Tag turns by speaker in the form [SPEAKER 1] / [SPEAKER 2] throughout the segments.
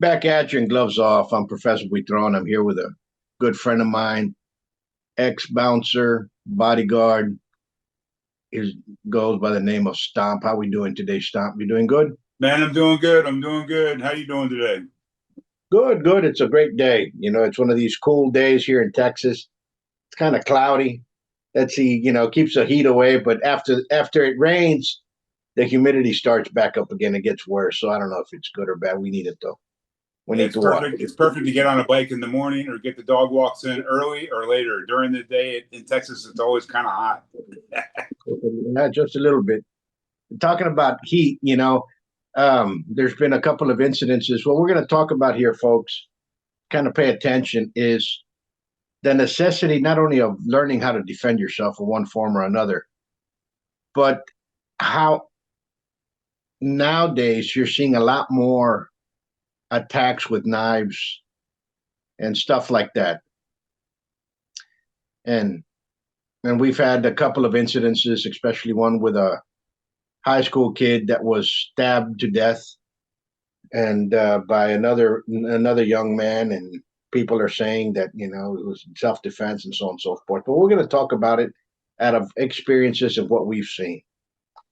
[SPEAKER 1] Back at you and gloves off. I'm Professor Buitron. I'm here with a good friend of mine, ex bouncer, bodyguard. He goes by the name of Stomp. How we doing today, Stomp? You doing good?
[SPEAKER 2] Man, I'm doing good. I'm doing good. How you doing today?
[SPEAKER 1] Good, good. It's a great day. It's one of these cool days here in Texas. It's kind of cloudy. Let's see, keeps the heat away, but after it rains, the humidity starts back up again. It gets worse. So I don't know if it's good or bad. We need it though. We need
[SPEAKER 2] It's
[SPEAKER 1] to walk.
[SPEAKER 2] perfect. It's perfect to get on a bike in the morning or get the dog walks in early or later. During the day in Texas, it's always kind of hot.
[SPEAKER 1] Just a little bit. Talking about heat, there's been a couple of incidences. What we're going to talk about here, folks, kind of pay attention, is the necessity not only of learning how to defend yourself in one form or another, but how nowadays you're seeing a lot more attacks with knives and stuff like that. And and we've had a couple of incidences, especially one with a high school kid that was stabbed to death and by another young man, and people are saying that it was self-defense and so on and so forth, but we're going to talk about it out of experiences of what we've seen.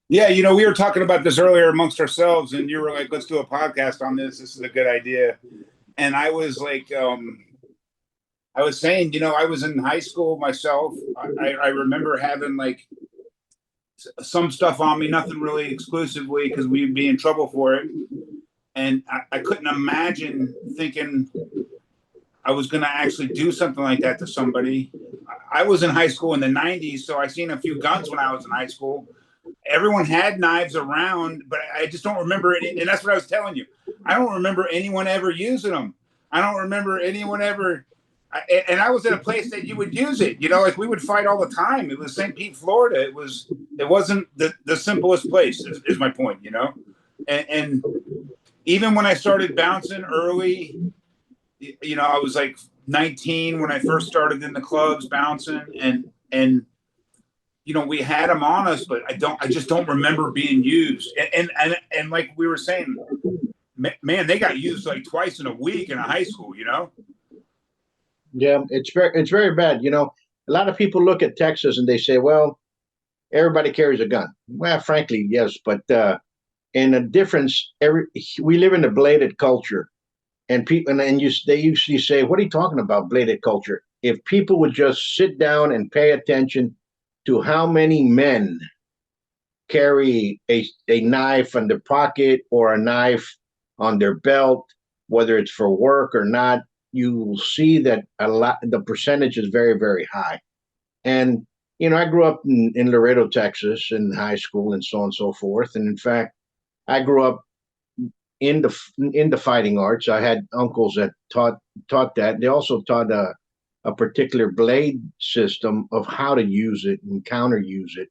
[SPEAKER 2] Yeah, we were talking about this earlier amongst ourselves, and you were like, "Let's do a podcast on this. This is a good idea." And I was like, I was saying, I was in high school myself. I remember having like some stuff on me, nothing really exclusively because we'd be in trouble for it. And I couldn't imagine thinking I was going to actually do something like that to somebody. I was in high school in the 90s, so I seen a few guns when I was in high school. Everyone had knives around, but I just don't remember it. And that's what I was telling you. I don't remember anyone ever using them. I don't remember anyone ever. And I was at a place that you would use it. Like we would fight all the time. It was St. Pete, Florida. It wasn't the simplest place. Is my point. And even when I started bouncing early, I was like 19 when I first started in the clubs bouncing, and we had them on us, but I just don't remember being used. And like we were saying, man, they got used like twice in a week in a high school.
[SPEAKER 1] Yeah, it's very bad. A lot of people look at Texas and they say, well, everybody carries a gun. Well, frankly, yes, but in a difference, we live in a bladed culture, and people and they usually say, "What are you talking about, bladed culture?" If people would just sit down and pay attention to how many men carry a knife in their pocket or a knife on their belt, whether it's for work or not, you will see that the percentage is very, very high. And I grew up in Laredo, Texas, in high school and so on and so forth. And in fact, I grew up in the fighting arts. I had uncles that taught that. They also taught a particular blade system of how to use it and counter use it.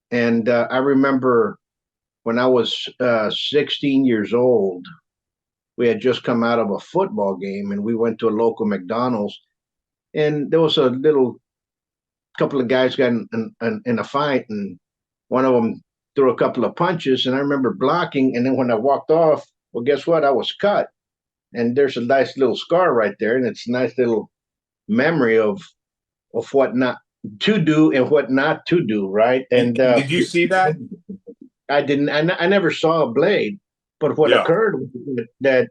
[SPEAKER 1] And I remember when I was 16 years old, we had just come out of a football game, and we went to a local McDonald's, and there was a little couple of guys got in a fight, and one of them threw a couple of punches, and I remember blocking. And then when I walked off, well, guess what? I was cut, and there's a nice little scar right there, and it's a nice little memory of what not to do and what not to do, right?
[SPEAKER 2] And
[SPEAKER 1] And
[SPEAKER 2] did you see that?
[SPEAKER 1] I didn't. I never saw a blade, but what
[SPEAKER 2] Yeah,
[SPEAKER 1] occurred was that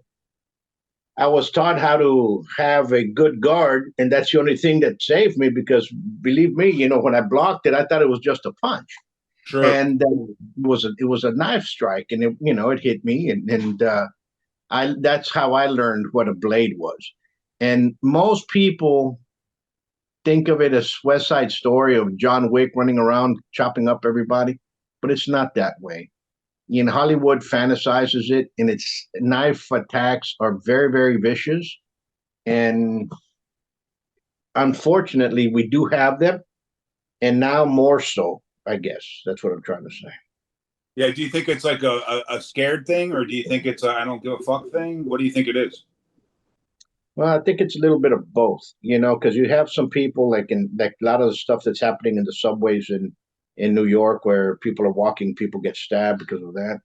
[SPEAKER 1] I was taught how to have a good guard, and that's the only thing that saved me. Because believe me, when I blocked it, I thought it was just a punch,
[SPEAKER 2] sure.
[SPEAKER 1] and it was a knife strike, and it hit me, and I that's how I learned what a blade was. And most people think of it as West Side Story of John Wick running around chopping up everybody, but it's not that way. Hollywood fantasizes it, and its knife attacks are very, very vicious. And unfortunately, we do have them, and now more so. I guess that's what I'm trying to say.
[SPEAKER 2] Yeah. Do you think it's like a scared thing, or do you think it's a I don't give a fuck thing? What do you think it is?
[SPEAKER 1] Well, I think it's a little bit of both, because you have some people like a lot of the stuff that's happening in the subways in New York, where people are walking, people get stabbed because of that.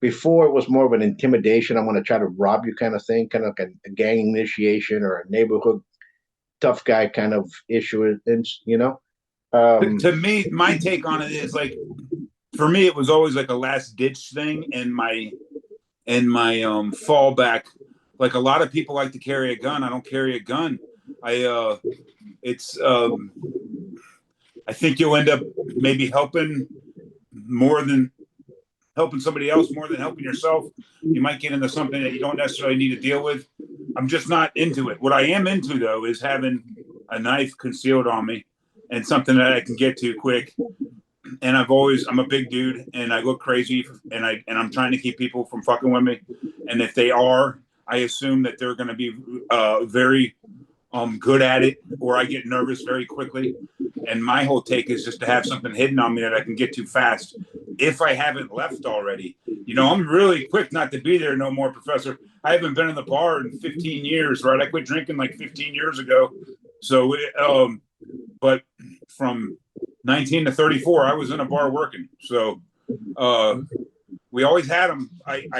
[SPEAKER 1] Before it was more of an intimidation. I'm going to try to rob you kind of thing, kind of like a gang initiation or a neighborhood tough guy kind of issue. And
[SPEAKER 2] To me, my take on it is like, for me, it was always like a last ditch thing, and my fallback. Like, a lot of people like to carry a gun. I don't carry a gun. I it's I think you'll end up maybe more than helping somebody else more than helping yourself. You might get into something that you don't necessarily need to deal with. I'm just not into it. What I am into, though, is having a knife concealed on me and something that I can get to quick. And I'm a big dude, and I look crazy, and I'm trying to keep people from fucking with me. And if they are, I assume that they're going to be very good at it, or I get nervous very quickly. And my whole take is just to have something hidden on me that I can get to fast if I haven't left already. I'm really quick not to be there no more, Professor. I haven't been in the bar in 15 years, right? I quit drinking like 15 years ago. So, but from 19 to 34, I was in a bar working. So, we always had them. I've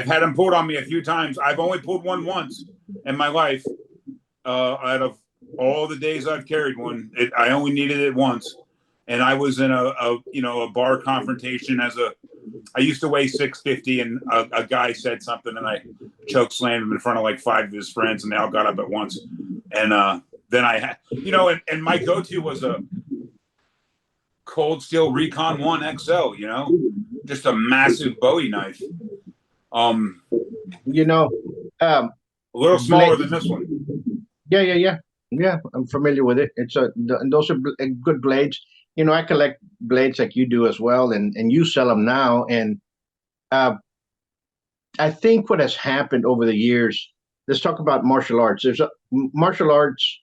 [SPEAKER 2] had them pulled on me a few times. I've only pulled one once in my life. Out of all the days I've carried one, I only needed it once, and I was in a bar confrontation I used to weigh 650, and a guy said something, and I choke slammed him in front of like 5 of his friends, and they all got up at once, and then I had, and my go-to was a Cold Steel Recon 1 XL, just a massive Bowie knife.
[SPEAKER 1] you know, um,
[SPEAKER 2] A little
[SPEAKER 1] Bla-
[SPEAKER 2] smaller than this one.
[SPEAKER 1] yeah. I'm familiar with it. And those are good blades. I collect blades like you do as well, and you sell them now. And uh, I think what has happened over the years. Let's talk about martial arts. Martial arts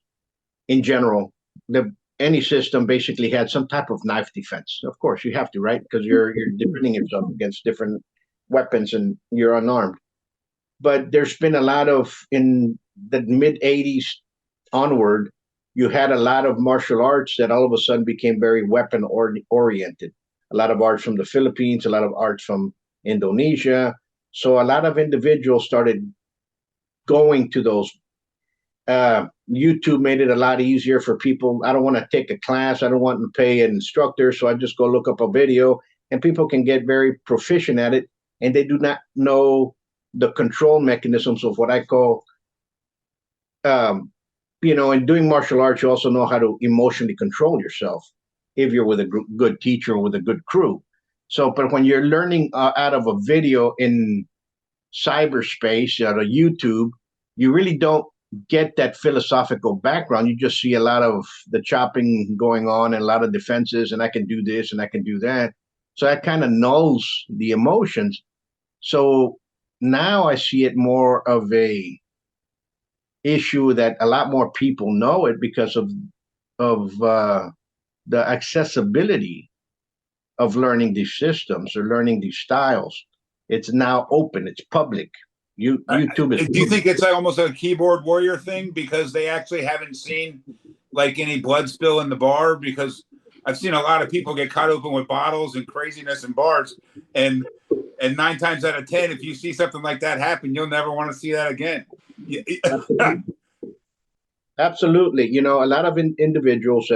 [SPEAKER 1] in general. Any system basically had some type of knife defense. Of course, you have to, right? Because you're defending yourself against different weapons, and you're unarmed. But there's been a lot of in the mid '80s onward. You had a lot of martial arts that all of a sudden became very weapon oriented. A lot of arts from the Philippines, a lot of arts from Indonesia. So a lot of individuals started going to those. YouTube made it a lot easier for people. I don't want to take a class. I don't want to pay an instructor. So I just go look up a video, and people can get very proficient at it. And they do not know the control mechanisms of what I call, um, in doing martial arts, you also know how to emotionally control yourself if you're with a good teacher or with a good crew. So, but when you're learning out of a video in cyberspace, out of YouTube, you really don't get that philosophical background. You just see a lot of the chopping going on and a lot of defenses, and I can do this and I can do that. So that kind of nulls the emotions. So now I see it more of a issue that a lot more people know it because of the accessibility of learning these systems or learning these styles. It's now open. It's public. YouTube is.
[SPEAKER 2] Do you think it's like almost a keyboard warrior thing because they actually haven't seen like any blood spill in the bar? Because I've seen a lot of people get cut open with bottles and craziness in bars, and 9 times out of 10, if you see something like that happen, you'll never want to see that again.
[SPEAKER 1] Absolutely. A lot of individuals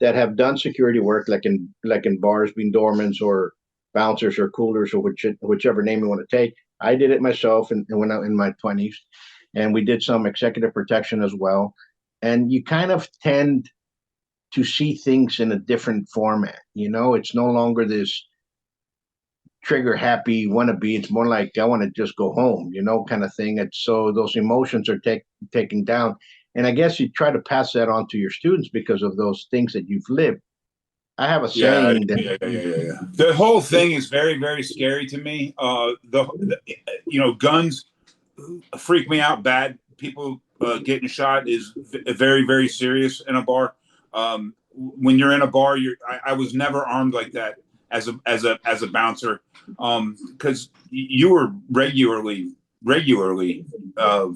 [SPEAKER 1] that have done security work, like in bars, being doormans or bouncers or coolers or whichever name you want to take. I did it myself, and when I in my 20s, and we did some executive protection as well. And you kind of tend to see things in a different format. It's no longer this trigger happy wannabe. It's more like I want to just go home, kind of thing. It's so those emotions are taken down. And I guess you try to pass that on to your students because of those things that you've lived. I have a
[SPEAKER 2] Yeah,
[SPEAKER 1] saying that
[SPEAKER 2] yeah. The whole thing is very, very scary to me. Guns freak me out bad. People getting shot is very, very serious in a bar. When you're in a bar, I was never armed like that as a bouncer, because you were regularly uh,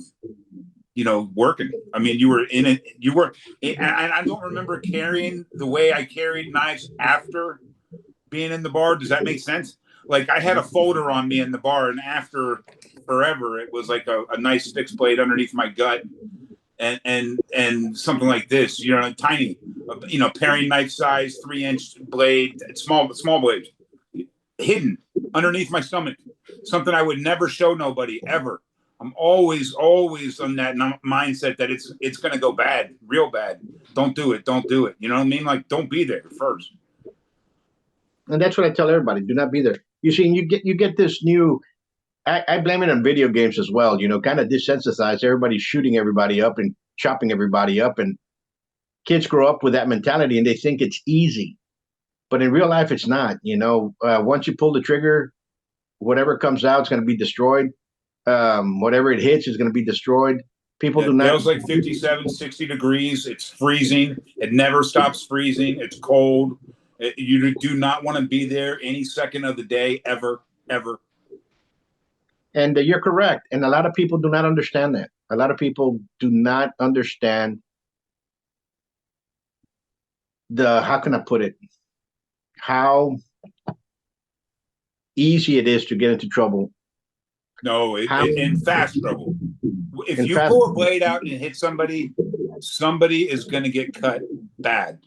[SPEAKER 2] working. I mean, you were in it. You were, and I don't remember carrying the way I carried knives after being in the bar. Does that make sense? Like I had a folder on me in the bar, and after forever, it was like a nice fixed blade underneath my gut, and something like this, tiny, paring knife size, 3-inch blade, small blade, hidden underneath my stomach, something I would never show nobody ever. I'm always on that mindset that it's going to go bad, real bad. Don't do it. You know what I mean? Like, don't be there first.
[SPEAKER 1] And that's what I tell everybody: do not be there. You see, you get this new. I blame it on video games as well. Kind of desensitized. Everybody's shooting everybody up and chopping everybody up, and kids grow up with that mentality and they think it's easy, but in real life, it's not. Once you pull the trigger, whatever comes out is going to be destroyed. Whatever it hits is going to be destroyed. People do
[SPEAKER 2] It
[SPEAKER 1] not.
[SPEAKER 2] feels like 57, 60 degrees. It's freezing. It never stops freezing. It's cold. You do not want to be there any second of the day, ever, ever.
[SPEAKER 1] And you're correct. And a lot of people do not understand that. A lot of people do not understand how can I put it? How easy it is to get into trouble.
[SPEAKER 2] No, in fast trouble. If you
[SPEAKER 1] fast,
[SPEAKER 2] pull a blade out and hit somebody is going to get cut bad.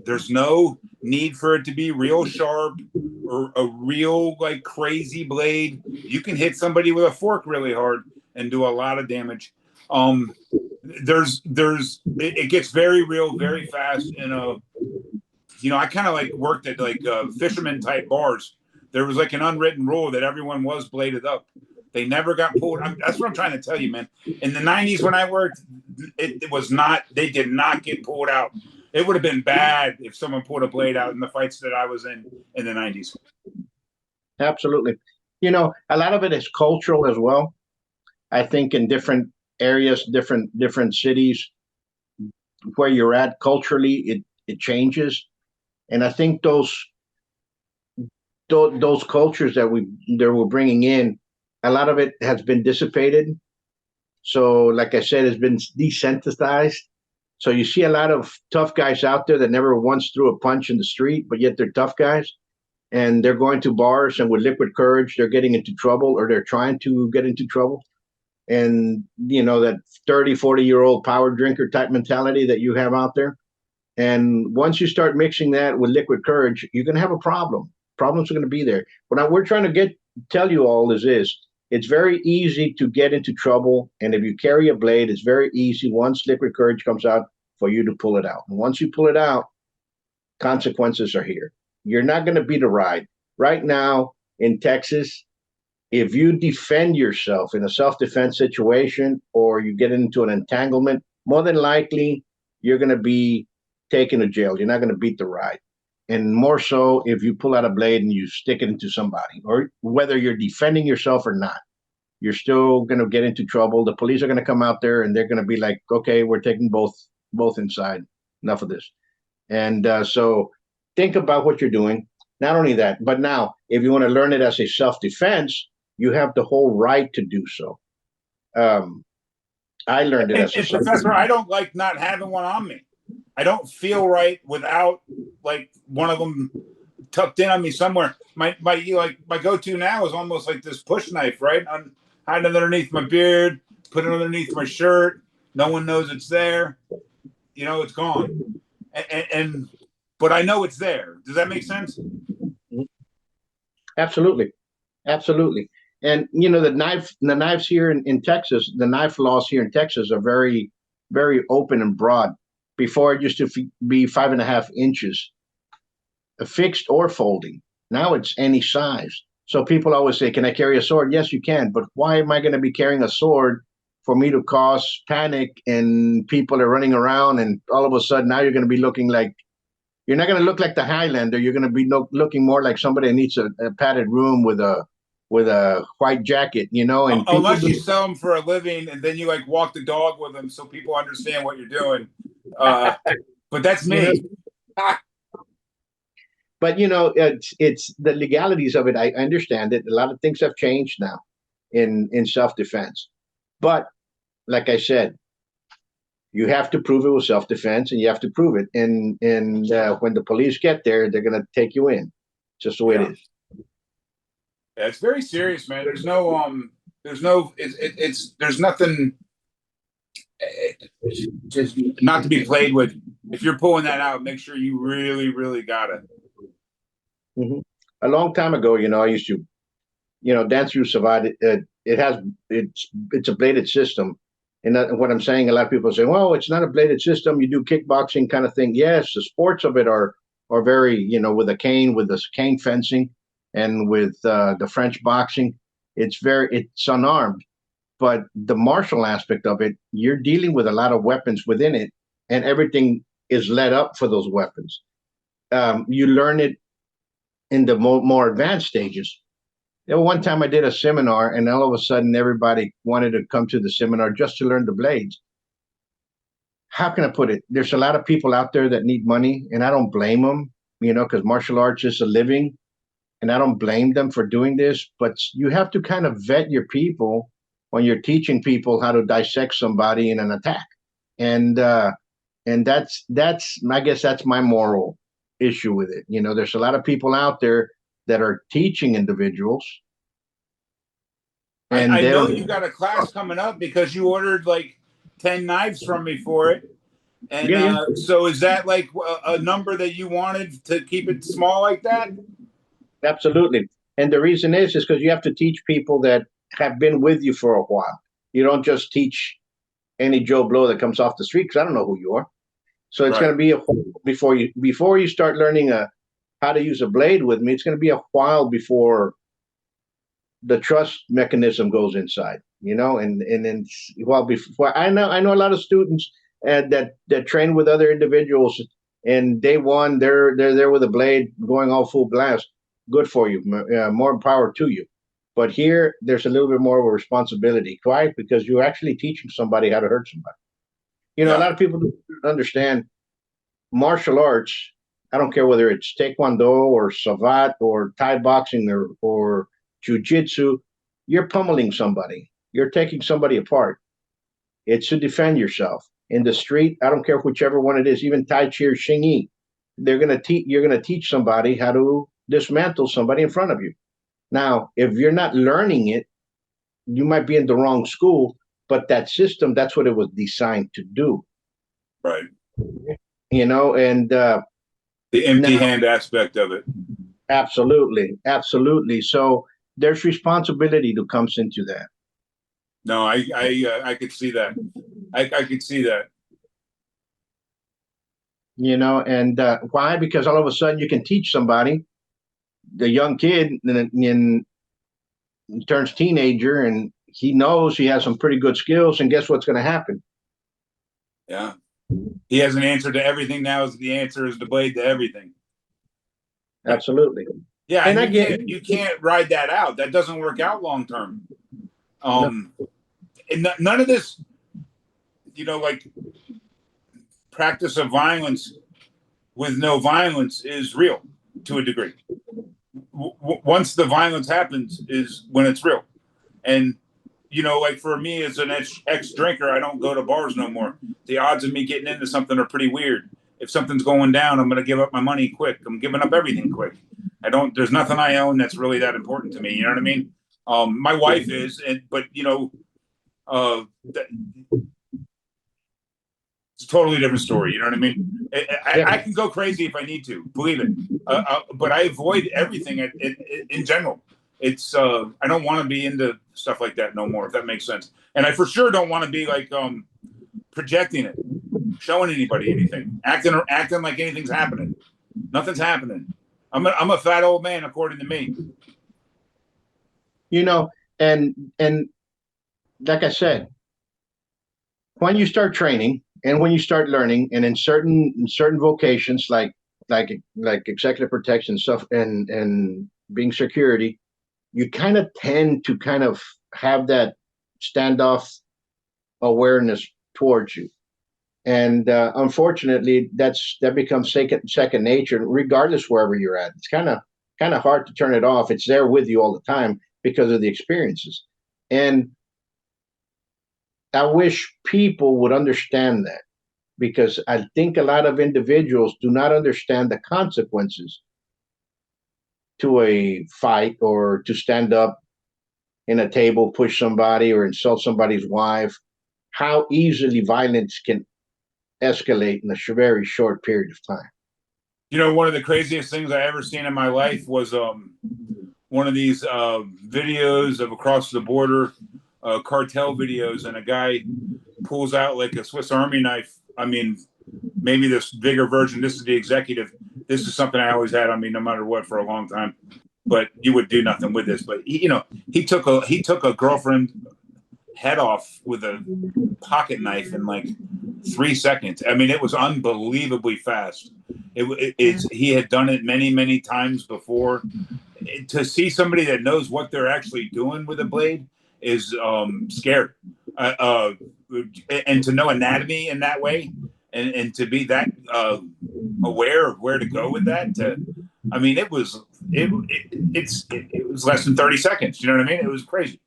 [SPEAKER 2] There's no need for it to be real sharp or a real like crazy blade. You can hit somebody with a fork really hard and do a lot of damage. It gets very real very fast. And I kind of like worked at like fisherman type bars. There was like an unwritten rule that everyone was bladed up. They never got pulled. That's what I'm trying to tell you, man. In the 90s when I worked, it was not, they did not get pulled out. It would have been bad if someone pulled a blade out in the fights that I was in the 90s.
[SPEAKER 1] Absolutely. A lot of it is cultural as well. I think in different areas, different cities where you're at culturally, it changes. And I think those cultures that we're bringing in, a lot of it has been dissipated. So, like I said, it's been desensitized. So you see a lot of tough guys out there that never once threw a punch in the street, but yet they're tough guys. And they're going to bars, and with liquid courage, they're getting into trouble, or they're trying to get into trouble. And, that 30, 40-year-old power drinker type mentality that you have out there. And once you start mixing that with liquid courage, you're going to have a problem. Problems are going to be there. What we're trying to tell you all is this. It's very easy to get into trouble. And if you carry a blade, it's very easy once liquid courage comes out for you to pull it out. And once you pull it out, consequences are here. You're not going to beat a ride. Right now in Texas, if you defend yourself in a self-defense situation or you get into an entanglement, more than likely you're going to be taken to jail. You're not going to beat the ride. And more so if you pull out a blade and you stick it into somebody, or whether you're defending yourself or not, you're still going to get into trouble. The police are going to come out there and they're going to be like, okay, we're taking both inside. Enough of this. And so think about what you're doing. Not only that, but now if you want to learn it as a self-defense, you have the whole right to do so. I learned it as a
[SPEAKER 2] Professor, I don't like not having one on me. I don't feel right without like one of them tucked in on me somewhere. My go-to now is almost like this push knife, right? I'm hiding underneath my beard, put it underneath my shirt. No one knows it's there. It's gone. But I know it's there. Does that make sense?
[SPEAKER 1] Absolutely. And the knives here in Texas, the knife laws here in Texas are very, very open and broad. Before it used to be 5.5 inches, fixed or folding. Now it's any size. So people always say, "Can I carry a sword?" Yes, you can. But why am I going to be carrying a sword for me to cause panic and people are running around and all of a sudden now you're going to be looking like, you're not going to look like the Highlander. You're going to be looking more like somebody that needs a padded room with a white jacket, and
[SPEAKER 2] unless you sell them for a living and then you like walk the dog with them so people understand what you're doing. But that's me.
[SPEAKER 1] But it's the legalities of it. I understand it. A lot of things have changed now in self-defense. But like I said, you have to prove it with self-defense, and you have to prove it. And when the police get there, they're going to take you in. just the way it
[SPEAKER 2] Yeah.
[SPEAKER 1] is.
[SPEAKER 2] Yeah, it's very serious, man. There's no, there's nothing just not to be played with. If you're pulling that out, make sure you really, really got it.
[SPEAKER 1] Mm-hmm. A long time ago, I used to, dance through Savate. It's a bladed system, and what I'm saying, a lot of people say, well, it's not a bladed system. You do kickboxing kind of thing. Yes, the sports of it are very, with the cane fencing, and with the French boxing, it's unarmed. But the martial aspect of it, you're dealing with a lot of weapons within it, and everything is led up for those weapons. You learn it in the more advanced stages. One time I did a seminar, and all of a sudden everybody wanted to come to the seminar just to learn the blades. How can I put it? There's a lot of people out there that need money, and I don't blame them, because martial arts is a living, and I don't blame them for doing this. But you have to kind of vet your people when you're teaching people how to dissect somebody in an attack, and that's I guess that's my moral issue with it. There's a lot of people out there that are teaching individuals, and
[SPEAKER 2] I
[SPEAKER 1] they
[SPEAKER 2] know
[SPEAKER 1] don't.
[SPEAKER 2] you got a class coming up because you ordered like 10 knives from me for it. And
[SPEAKER 1] Yeah, yeah,
[SPEAKER 2] so is that like a number that you wanted to keep it small like that?
[SPEAKER 1] absolutely. And the reason is because you have to teach people that have been with you for a while. You don't just teach any Joe Blow that comes off the street, because I don't know who you are. So it's
[SPEAKER 2] Right.
[SPEAKER 1] going to be a while before you start learning how to use a blade with me. It's going to be a while before the trust mechanism goes inside, and then, well, before I know a lot of students that train with other individuals, and day one they're there with a blade going all full blast. Good for you, more power to you. But here there's a little bit more of a responsibility. Why? Because you're actually teaching somebody how to hurt somebody. A
[SPEAKER 2] Yeah.
[SPEAKER 1] lot of people don't understand martial arts. I don't care whether it's Taekwondo or Savat or Thai boxing or Jiu-Jitsu. You're pummeling somebody. You're taking somebody apart. It's to defend yourself. In the street, I don't care whichever one it is, even Tai Chi or Xing Yi, you're gonna teach somebody how to dismantle somebody in front of you. Now, if you're not learning it, you might be in the wrong school, but that system, that's what it was designed to do.
[SPEAKER 2] Right.
[SPEAKER 1] And
[SPEAKER 2] The empty
[SPEAKER 1] now,
[SPEAKER 2] hand aspect of it.
[SPEAKER 1] absolutely, absolutely. So there's responsibility that comes into that.
[SPEAKER 2] No, I could see that. I could see that.
[SPEAKER 1] And why? Because all of a sudden you can teach somebody, the young kid, and he turns teenager, and he knows he has some pretty good skills, and guess what's going to happen?
[SPEAKER 2] Yeah. He has an answer to everything now. Is the answer is the blade to everything.
[SPEAKER 1] Absolutely.
[SPEAKER 2] Yeah,
[SPEAKER 1] And
[SPEAKER 2] and
[SPEAKER 1] I get
[SPEAKER 2] you can't ride that out. That doesn't work out long term.
[SPEAKER 1] no,
[SPEAKER 2] And none of this, like practice of violence with no violence is real to a degree. Once the violence happens is when it's real. And like for me as an ex drinker, I don't go to bars no more. The odds of me getting into something are pretty weird. If something's going down, I'm going to give up my money quick. I'm giving up everything quick. There's nothing I own that's really that important to me. You know what I mean? My wife is, but uh, it's a totally different story. You know what I mean? I can go crazy if I need to, believe it. But I avoid everything in general. It's I don't want to be into stuff like that no more, if that makes sense. And I for sure don't want to be like projecting it, showing anybody anything, acting like anything's happening. Nothing's happening. I'm a fat old man, according to me.
[SPEAKER 1] and like I said, when you start training and when you start learning, and in certain vocations like executive protection stuff and being security, you kind of tend to kind of have that standoff awareness towards you. And unfortunately, that becomes second nature, regardless wherever you're at. It's kind of hard to turn it off. It's there with you all the time because of the experiences. And I wish people would understand that, because I think a lot of individuals do not understand the consequences to a fight or to stand up in a table, push somebody, or insult somebody's wife, how easily violence can escalate in a very short period of time.
[SPEAKER 2] You know, one of the craziest things I ever seen in my life was one of these videos of across the border cartel videos, and a guy pulls out like a Swiss Army knife. I mean, maybe this bigger version. This is the executive. This is something I always had on me, no matter what, for a long time. But you would do nothing with this. But he took a girlfriend head off with a pocket knife in like 3 seconds. I mean, it was unbelievably fast. He had done it many times before. To see somebody that knows what they're actually doing with a blade is scary. And to know anatomy in that way, and to be that aware of where to go with that. I mean, it was less than 30 seconds. You know what I mean? It was crazy.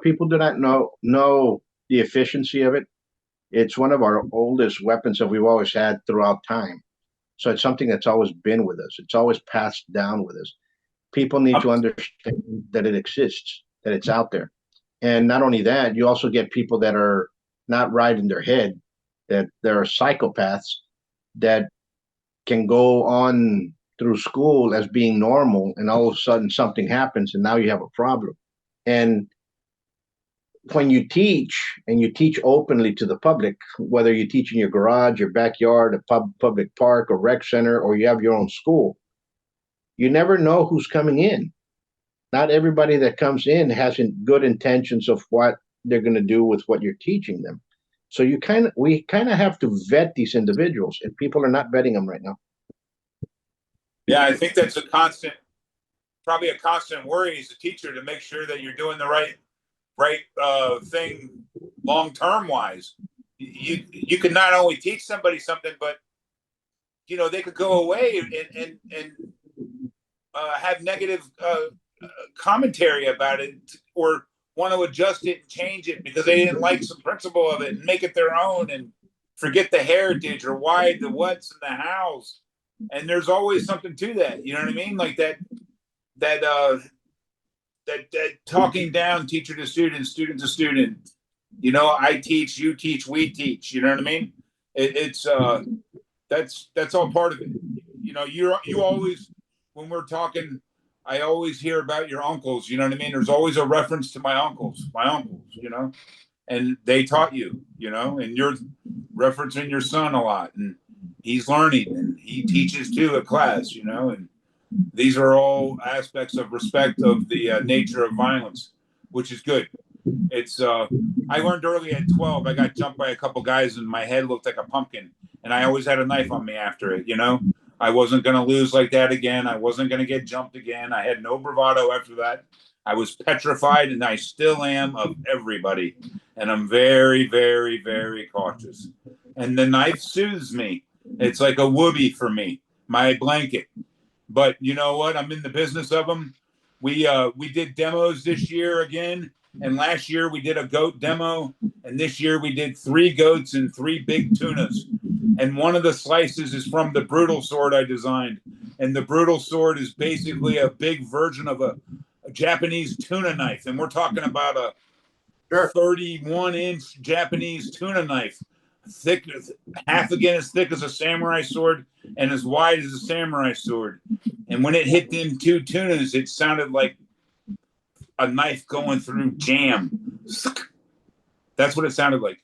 [SPEAKER 1] People do not know the efficiency of it. It's one of our oldest weapons that we've always had throughout time. So it's something that's always been with us. It's always passed down with us. People need to understand that it exists, that it's out there. And not only that, you also get people that are not right in their head, that there are psychopaths that can go on through school as being normal, and all of a sudden something happens and now you have a problem. And when you teach, and you teach openly to the public, whether you teach in your garage, your backyard, a public park, or rec center, or you have your own school, you never know who's coming in. Not everybody that comes in has good intentions of what they're going to do with what you're teaching them. So we kind of have to vet these individuals, and people are not vetting them right now.
[SPEAKER 2] Yeah, I think that's probably a constant worry as a teacher, to make sure that you're doing the right thing long term wise. You can not only teach somebody something, but they could go away and have negative commentary about it, or want to adjust it and change it because they didn't like some principle of it, and make it their own, and forget the heritage or why, the what's, and the hows. And there's always something to that. You know what I mean? Like that talking down, teacher to student, student to student. I teach, you teach, we teach. You know what I mean? It's that's all part of it. You always, when we're talking, I always hear about your uncles. You know what I mean? There's always a reference to my uncles. And they taught you. And you're referencing your son a lot, and he's learning, and he teaches too at class. And these are all aspects of respect of the nature of violence, which is good. It's I learned early at 12. I got jumped by a couple guys, and my head looked like a pumpkin, and I always had a knife on me after it. I wasn't going to lose like that again. I wasn't going to get jumped again. I had no bravado after that. I was petrified, and I still am, of everybody. And I'm very, very, very cautious. And the knife soothes me. It's like a whoopee for me, my blanket. But you know what? I'm in the business of them. We did demos this year again, and last year we did a goat demo, and this year we did 3 goats and 3 big tunas. And one of the slices is from the brutal sword I designed. And the brutal sword is basically a big version of a Japanese tuna knife. And we're talking about a 31-inch Japanese tuna knife, thick, half again as thick as a samurai sword and as wide as a samurai sword. And when it hit them 2 tunas, it sounded like a knife going through jam. That's what it sounded like.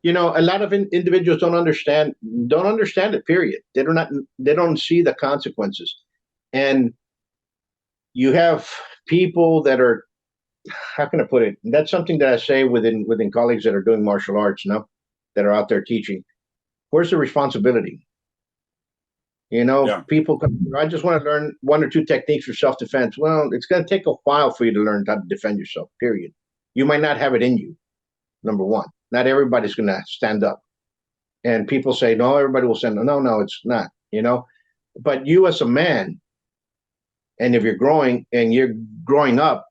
[SPEAKER 1] A lot of individuals don't understand it, period. They don't see the consequences. And you have people that are, how can I put it? That's something that I say within colleagues that are doing martial arts, that are out there teaching. Where's the responsibility?
[SPEAKER 2] Yeah.
[SPEAKER 1] People come, I just want to learn 1 or 2 techniques for self-defense. Well, it's going to take a while for you to learn how to defend yourself, period. You might not have it in you, number one. Not everybody's going to stand up. And people say, no, everybody will stand up. No, it's not, But you as a man, and if you're growing up,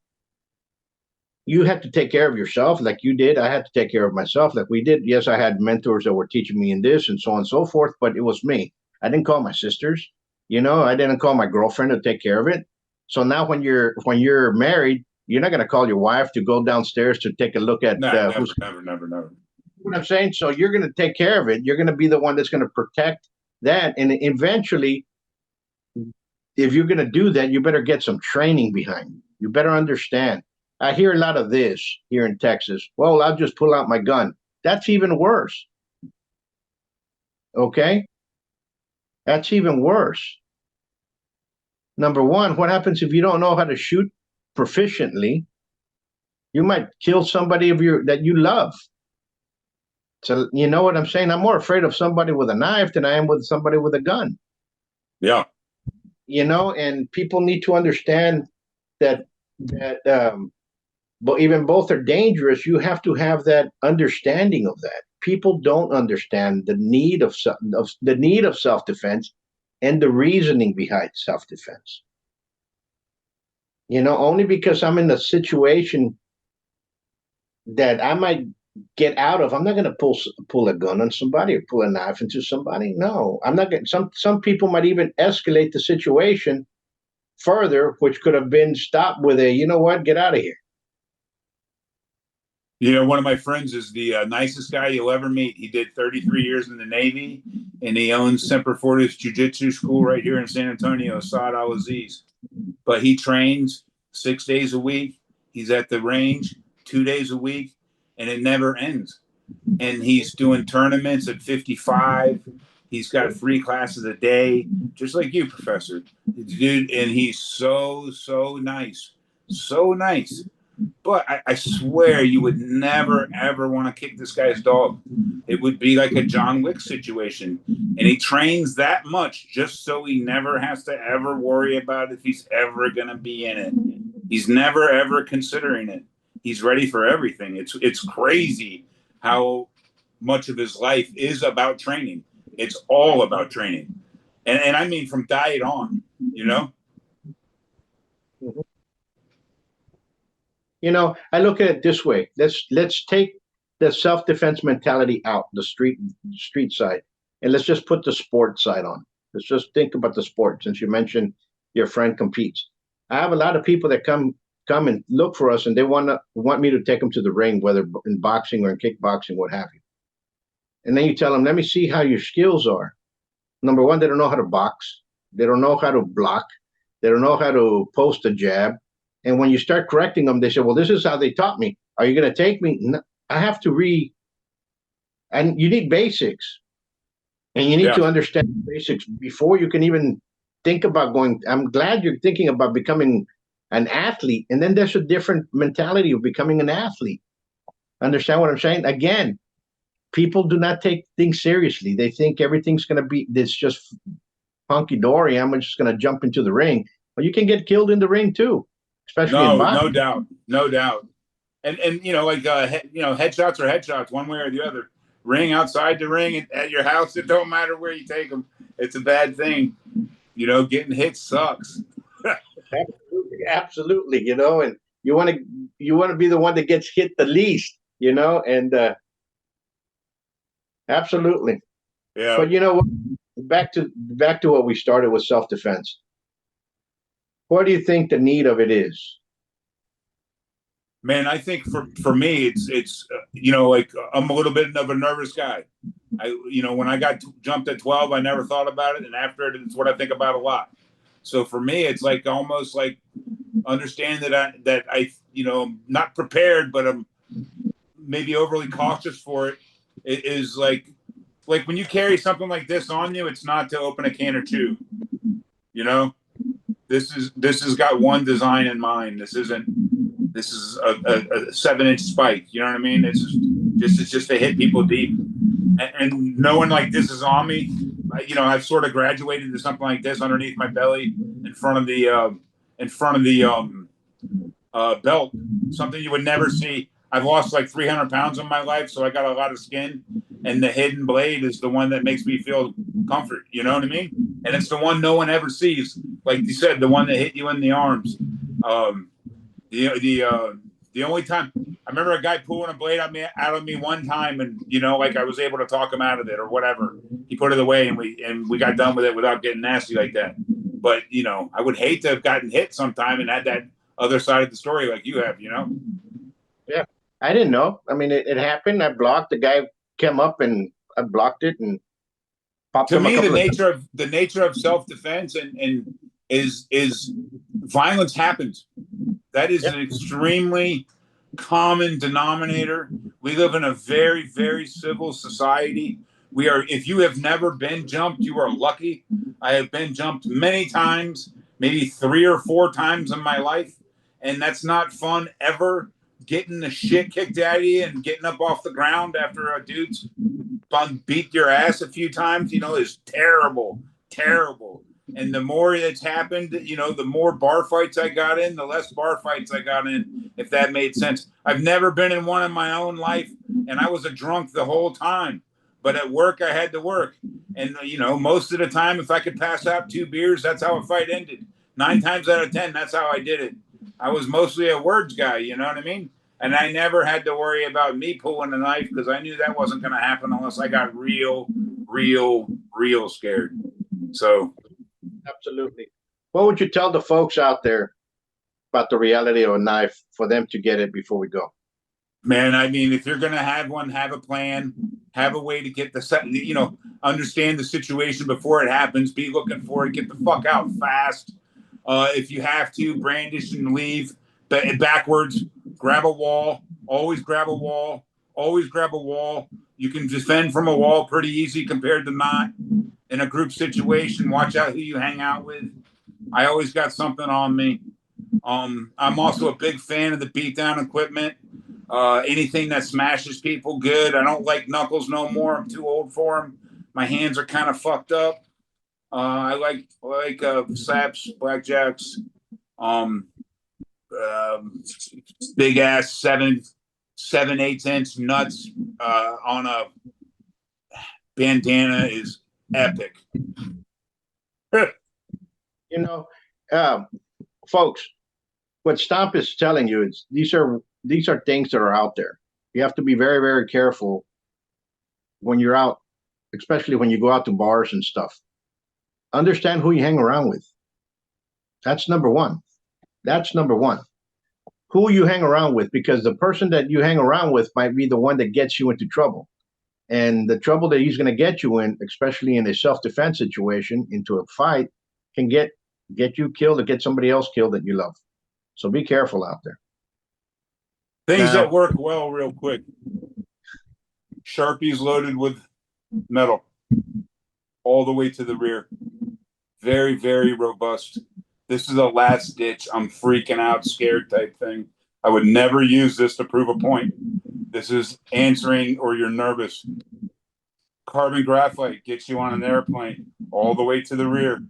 [SPEAKER 1] you have to take care of yourself like you did. I had to take care of myself like we did. Yes, I had mentors that were teaching me in this and so on and so forth, but it was me. I didn't call my sisters. I didn't call my girlfriend to take care of it. So now when you're married, you're not going to call your wife to go downstairs to take a look at
[SPEAKER 2] No,
[SPEAKER 1] who's.
[SPEAKER 2] never.
[SPEAKER 1] What I'm saying. So you're going to take care of it. You're going to be the one that's going to protect that, and eventually, if you're going to do that, you better get some training behind you. You better understand. I hear a lot of this here in Texas. Well, I'll just pull out my gun. That's even worse. Okay, that's even worse. Number one, what happens if you don't know how to shoot proficiently? You might kill somebody that you love. So you know what I'm saying? I'm more afraid of somebody with a knife than I am with somebody with a gun.
[SPEAKER 2] Yeah.
[SPEAKER 1] And people need to understand that but even both are dangerous. You have to have that understanding of that. People don't understand the need of self-defense and the reasoning behind self-defense. Only because I'm in a situation that I might get out of. I'm not going to pull a gun on somebody or pull a knife into somebody. No, I'm not going. Some people might even escalate the situation further, which could have been stopped with a, you know what, get out of here.
[SPEAKER 2] One of my friends is the nicest guy you'll ever meet. He did 33 years in the Navy, and he owns Semper Fortis Jiu-Jitsu School right here in San Antonio, Saad Al-Aziz. But he trains 6 days a week. He's at the range 2 days a week, and it never ends. And he's doing tournaments at 55. He's got 3 classes a day, just like you, Professor. Dude, and he's so, so nice. So nice. But I swear you would never, ever want to kick this guy's dog. It would be like a John Wick situation. And he trains that much just so he never has to ever worry about if he's ever going to be in it. He's never, ever considering it. He's ready for everything. It's crazy how much of his life is about training. It's all about training. And I mean from diet on, you know?
[SPEAKER 1] I look at it this way. Let's take the self-defense mentality out, the street side, and let's just put the sport side on. Let's just think about the sport, since you mentioned your friend competes. I have a lot of people that come and look for us, and they want me to take them to the ring, whether in boxing or in kickboxing, what have you. And then you tell them, let me see how your skills are. Number one, they don't know how to box. They don't know how to block. They don't know how to post a jab. And when you start correcting them, they say, well, this is how they taught me. Are you going to take me? No, I have to and you need basics. And you need to understand basics before you can even think about going. I'm glad you're thinking about becoming an athlete. And then there's a different mentality of becoming an athlete. Understand what I'm saying? Again, people do not take things seriously. They think everything's going to be this just hunky dory. I'm just going to jump into the ring. Well, you can get killed in the ring too, especially in boxing.
[SPEAKER 2] No doubt, no doubt. And like headshots are headshots, one way or the other. Ring, outside the ring, at your house, it don't matter where you take them. It's a bad thing. Getting hit sucks.
[SPEAKER 1] Absolutely. And you want to be the one that gets hit the least. And absolutely.
[SPEAKER 2] Yeah.
[SPEAKER 1] But back to what we started with, self-defense. What do you think the need of it is?
[SPEAKER 2] Man, I think for me, it's like I'm a little bit of a nervous guy. When I got jumped at 12, I never thought about it, and after it, it's what I think about a lot. So for me, it's like almost like understand that I I'm not prepared, but I'm maybe overly cautious for it. It is like when you carry something like this on you, it's not to open a can or two. This has got one design in mind. This is a 7-inch spike. You know what I mean? It's just to hit people deep. And knowing like this is on me, I've sort of graduated to something like this underneath my belly, in front of the belt. Something you would never see. I've lost like 300 pounds in my life, so I got a lot of skin. And the hidden blade is the one that makes me feel comfort. You know what I mean? And it's the one no one ever sees. Like you said, the one that hit you in the arms. The only time I remember a guy pulling a blade out of me one time, and like I was able to talk him out of it or whatever. He put it away, and we got done with it without getting nasty like that. But I would hate to have gotten hit sometime and had that other side of the story like you have.
[SPEAKER 1] Yeah, I didn't know. I mean, it happened. I blocked the guy, came up, and I blocked it and popped
[SPEAKER 2] To
[SPEAKER 1] him a
[SPEAKER 2] me,
[SPEAKER 1] couple of times.
[SPEAKER 2] the nature of self defense and is violence happens. That is
[SPEAKER 1] Yeah,
[SPEAKER 2] an extremely common denominator. We live in a very, very civil society. If you have never been jumped, you are lucky. I have been jumped many times, maybe 3 or 4 times in my life. And that's not fun ever. Getting the shit kicked out of you and getting up off the ground after a dude's beat your ass a few times, is terrible, terrible. And the more that's happened, the more bar fights I got in, the less bar fights I got in, if that made sense. I've never been in one in my own life, and I was a drunk the whole time. But at work, I had to work. And, most of the time, if I could pass out 2 beers, that's how a fight ended. 9 times out of 10, that's how I did it. I was mostly a words guy, you know what I mean? And I never had to worry about me pulling a knife because I knew that wasn't going to happen unless I got real, real, real scared. So,
[SPEAKER 1] absolutely. What would you tell the folks out there about the reality of a knife for them to get it before we go?
[SPEAKER 2] man, I mean, if you're going to have one, have a plan, have a way to get understand the situation before it happens, be looking for it, get the fuck out fast. If you have to, brandish and leave backwards, grab a wall, always grab a wall, always grab a wall. You can defend from a wall pretty easy compared to not. In a group situation, watch out who you hang out with. I always got something on me. I'm also a big fan of the beatdown equipment. Anything that smashes people, good. I don't like knuckles no more. I'm too old for them. My hands are kind of fucked up. I like saps, blackjacks, um, big ass 7/8 inch nuts on a bandana is epic.
[SPEAKER 1] You know, um, folks, what Stomp is telling you is these are things that are out there. You have to be very, very careful when you're out, especially when you go out to bars and stuff. Understand who you hang around with. That's number one. That's number one. Who you hang around with, because the person that you hang around with might be the one that gets you into trouble. And the trouble that he's going to get you in, especially in a self-defense situation, into a fight, can get you killed or get somebody else killed that you love. So be careful out there.
[SPEAKER 2] Things
[SPEAKER 1] Now,
[SPEAKER 2] that work well, real quick. Sharpies loaded with metal all the way to the rear. Very, very robust. This is a last ditch. I'm freaking out, scared type thing. I would never use this to prove a point. This is answering or you're nervous. Carbon graphite gets you on an airplane all the way to the rear.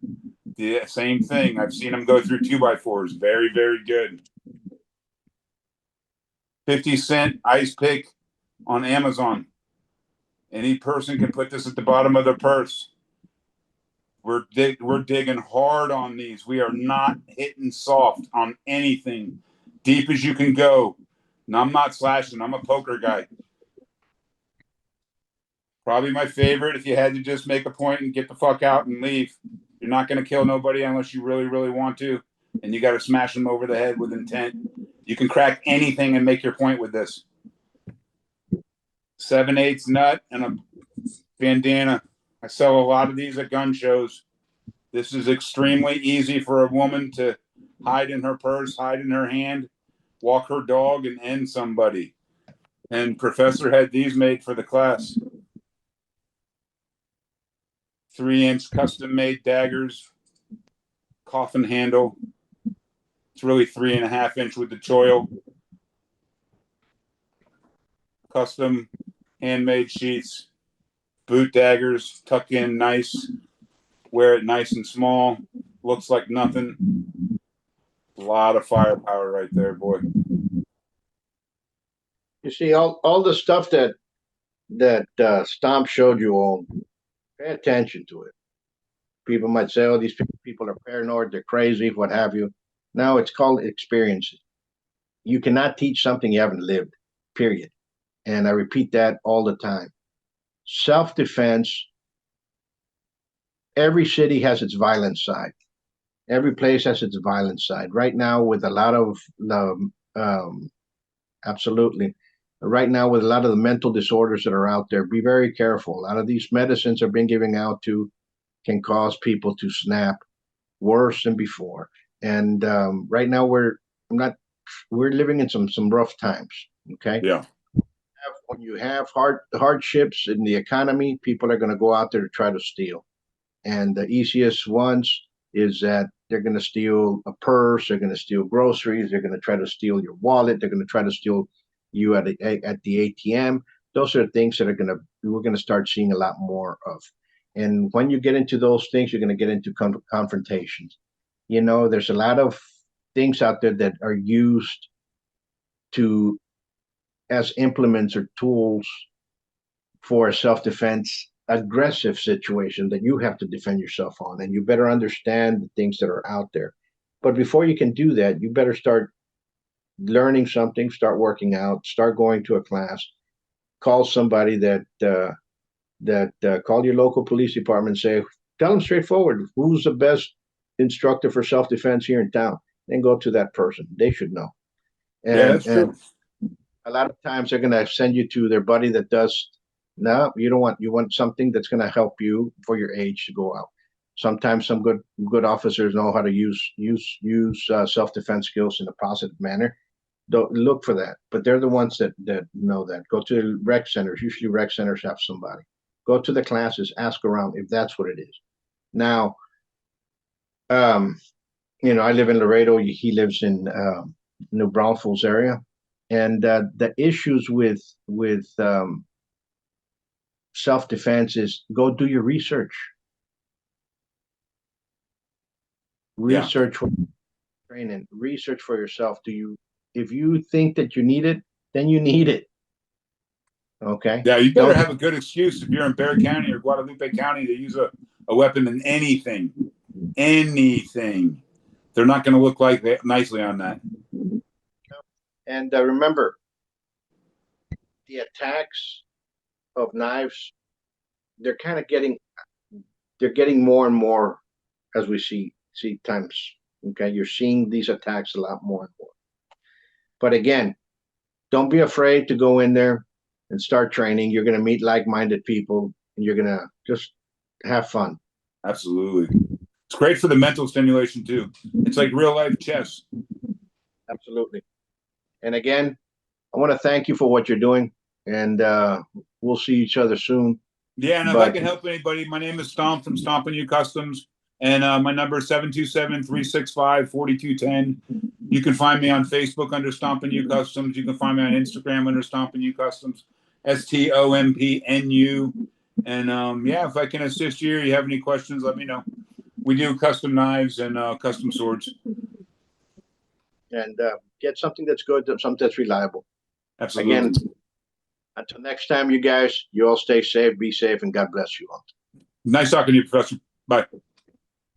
[SPEAKER 2] The same thing. I've seen them go through 2x4s. Very, very good. 50-cent ice pick on Amazon. Any person can put this at the bottom of their purse. We're digging hard on these. We are not hitting soft on anything. Deep as you can go. And I'm not slashing. I'm a poker guy. Probably my favorite if you had to just make a point and get the fuck out and leave. You're not going to kill nobody unless you really, really want to. And you got to smash them over the head with intent. You can crack anything and make your point with this. 7/8 nut and a bandana. I sell a lot of these at gun shows. This is extremely easy for a woman to hide in her purse, hide in her hand, walk her dog, and end somebody. And Professor had these made for the class. 3-inch custom-made daggers, coffin handle. It's really 3.5-inch with the choil. Custom handmade sheaths, boot daggers, tuck in nice, wear it nice and small, looks like nothing. A lot of firepower right there, boy.
[SPEAKER 1] you see all the stuff that Stomp showed you all. Pay attention to it. People might say, "Oh, these people are paranoid, they're crazy, what have you." No, it's called experience. You cannot teach something you haven't lived. period. And I repeat that all the time. Self-defense, every city has its violent side. Every place has its violent side. Right now, with a lot of the absolutely. Right now, with a lot of the mental disorders that are out there, be very careful. A lot of these medicines are being given out to can cause people to snap worse than before. And right now, we're living in some rough times. Okay,
[SPEAKER 2] Yeah.
[SPEAKER 1] when you have hardships in the economy, people are going to go out there to try to steal. And the easiest ones is that they're going to steal a purse, they're going to steal groceries, they're going to try to steal your wallet, they're going to try to steal you at the ATM. Those are things that we're going to start seeing a lot more of. And when you get into those things, you're going to get into confrontations. There's a lot of things out there that are used to as implements or tools for a self-defense aggressive situation that you have to defend yourself on, and you better understand the things that are out there. But before you can do that, you better start learning something, start working out, start going to a class, call somebody call your local police department, say, tell them straightforward, who's the best instructor for self-defense here in town, and go to that person. They should know.
[SPEAKER 2] Yeah,
[SPEAKER 1] and
[SPEAKER 2] that's true.
[SPEAKER 1] a lot of times they're going to send you to their buddy that does. No, you want something that's going to help you for your age to go out. Sometimes some good officers know how to use self-defense skills in a positive manner. Don't look for that, but they're the ones that know that. Go to rec centers. Usually rec centers have somebody. Go to the classes, ask around if that's what it is. Now, I live in Laredo. He lives in New Braunfels area, and the issues with self-defense is go do your research.
[SPEAKER 2] Yeah.
[SPEAKER 1] Research for training. Research for yourself. If you think that you need it, then you need it. Okay.
[SPEAKER 2] Yeah, you better
[SPEAKER 1] Don't.
[SPEAKER 2] have a good excuse if you're in Bexar County or Guadalupe County to use a weapon in anything. Anything. They're not going to look like that nicely on that.
[SPEAKER 1] And remember, the attacks of knives, they're kind of getting more and more as we see times. Okay, you're seeing these attacks a lot more and more. But again, don't be afraid to go in there and start training. You're going to meet like-minded people, and you're going to just have fun.
[SPEAKER 2] Absolutely. It's great for the mental stimulation too. It's like real life chess.
[SPEAKER 1] Absolutely. And again, I want to thank you for what you're doing, and we'll see each other soon.
[SPEAKER 2] Yeah, and if I can help anybody, my name is Stomp from Stomp New Customs, and my number is 727-365-4210. You can find me on Facebook under Stomp New Customs. You can find me on Instagram under Stomp New Customs, STOMPNU. And if I can assist you, or you have any questions, let me know. We do custom knives and custom swords.
[SPEAKER 1] And get something that's good, something that's reliable.
[SPEAKER 2] Absolutely.
[SPEAKER 1] Again, until next time, you guys, you all stay safe, be safe, and God bless you all.
[SPEAKER 2] Nice talking to you, Professor. Bye.